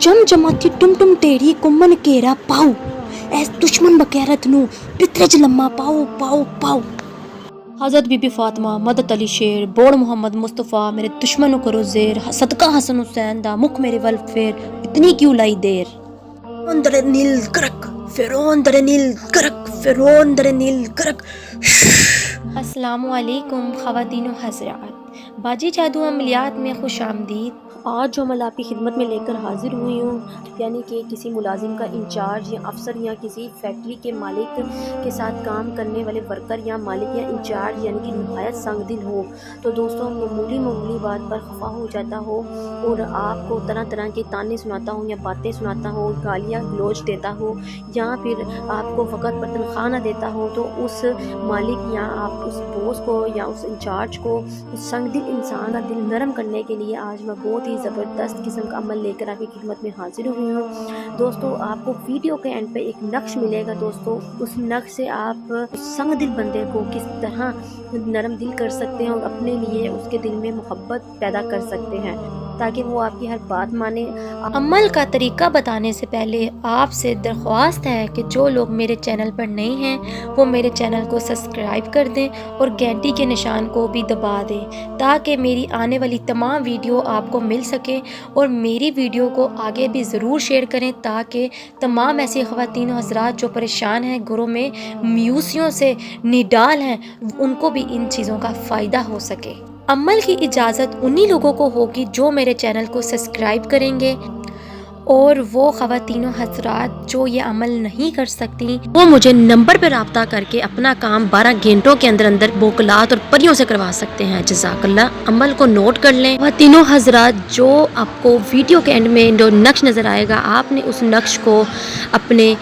चमचमाती टुम तेरी को मन केरा पाऊ ऐस दुश्मन बकैरत नू पितरज लम्मा पाऊ पाऊ पाऊ। हज़रत बीबी फातिमा, मदद अली शेर, बोड़ मोहम्मद मुस्तफ़ा, मेरे दुश्मनों करो ज़ेर, सदका हसन हुसैन दा मुख मेरे वल फेर, इतनी क्यों लाई देर। दरे नील करक फिरौन दरे नील करक फिरौन दरे नील करक। अस्सलामुअलैकुम ख़वातीन व हज़रात, बाजी जादू अमलियात में खुश आमदीद। आज जो अमल आपकी खिदमत में लेकर हाजिर हुई हूँ, यानी कि किसी मुलाजिम का इंचार्ज या अफसर या किसी फैक्ट्री के मालिक के साथ काम करने वाले वर्कर या मालिक या इंचार्ज यानी कि नहायत संग दिल हो, तो दोस्तों मामूली बात पर खफा हो जाता हो और आपको तरह तरह के ताने सुनाता हो या बातें सुनाता हो, गालियाँ गलौज देता हो या फिर आपको फ़कत पर तनख्वाह न देता हो, तो उस मालिक या आप उस बॉस को या उस इंचार्ज को, उस संग दिल इंसान का दिल नरम करने के लिए आज मैं बहुत ज़बरदस्त किस्म का अमल लेकर आपकी खिदमत में हाजिर हुई हूँ। दोस्तों आपको वीडियो के एंड पे एक नक्श मिलेगा। दोस्तों उस नक्श से आप संग दिल बंदे को किस तरह नरम दिल कर सकते हैं और अपने लिए उसके दिल में मोहब्बत पैदा कर सकते हैं ताकि वो आपकी हर बात माने। अमल का तरीका बताने से पहले आपसे दरख्वास्त है कि जो लोग मेरे चैनल पर नए हैं वो मेरे चैनल को सब्सक्राइब कर दें और घंटी के निशान को भी दबा दें ताकि मेरी आने वाली तमाम वीडियो आपको मिल सके, और मेरी वीडियो को आगे भी ज़रूर शेयर करें ताकि तमाम ऐसी ख़वातीन हज़रात जो परेशान हैं, घरों में म्यूसियों से निडाल हैं, उनको भी इन चीज़ों का फ़ायदा हो सके। अमल की इजाज़त उन्हीं लोगों को होगी जो मेरे चैनल को सब्सक्राइब करेंगे, और वो ख़वातीन हज़रात जो ये अमल नहीं कर सकती वो मुझे नंबर पर रब्ता करके अपना काम 12 घंटों के अंदर अंदर बोकलात और परियों से करवा सकते हैं। जज़ाकल्लाह। अमल को नोट कर लें। ख़वातीन हज़रात, जो आपको वीडियो के एंड में जो नक्श नज़र आएगा, आपने उस नक्श को अपने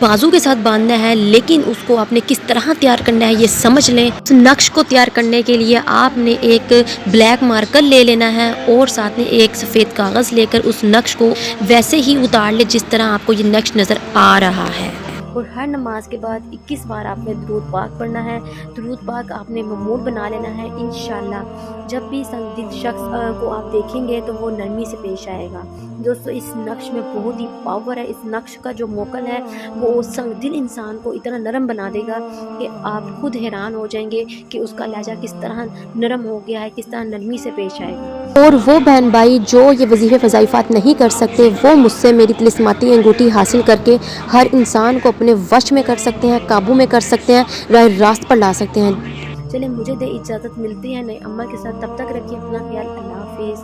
बाजू के साथ बांधना है, लेकिन उसको आपने किस तरह तैयार करना है ये समझ लें। उस नक्श को तैयार करने के लिए आपने एक ब्लैक मार्कर ले लेना है और साथ में एक सफ़ेद कागज़ लेकर उस नक्श को वैसे ही उतार ले जिस तरह आपको ये नक्श नज़र आ रहा है। और हर नमाज के बाद 21 बार आपने दुरूद पाक पढ़ना है। दुरूद पाक आपने मामूल बना लेना है। इंशाल्लाह जब भी संदिग्ध शख्स को आप देखेंगे तो वो नरमी से पेश आएगा। दोस्तों इस नक्श में बहुत ही पावर है। इस नक्श का जो मोकल है वो संदिल इंसान को इतना नरम बना देगा कि आप खुद हैरान हो जाएंगे कि उसका लहजा किस तरह नरम हो गया है, किस तरह नरमी से पेश आएगा। और वो बहन भाई जो ये वजीफ़े फ़ज़ाइफ़ात नहीं कर सकते, वो मुझसे मेरी तिलिस्माती अंगूठी हासिल करके हर इंसान को अपने वश में कर सकते हैं, काबू में कर सकते हैं, राह रास्त पर ला सकते हैं। चलिए मुझे दे इजाज़त, मिलती है नए अमल के साथ। तब तक रखिए अपना ख्याल। अल्लाह हाफ़िज़।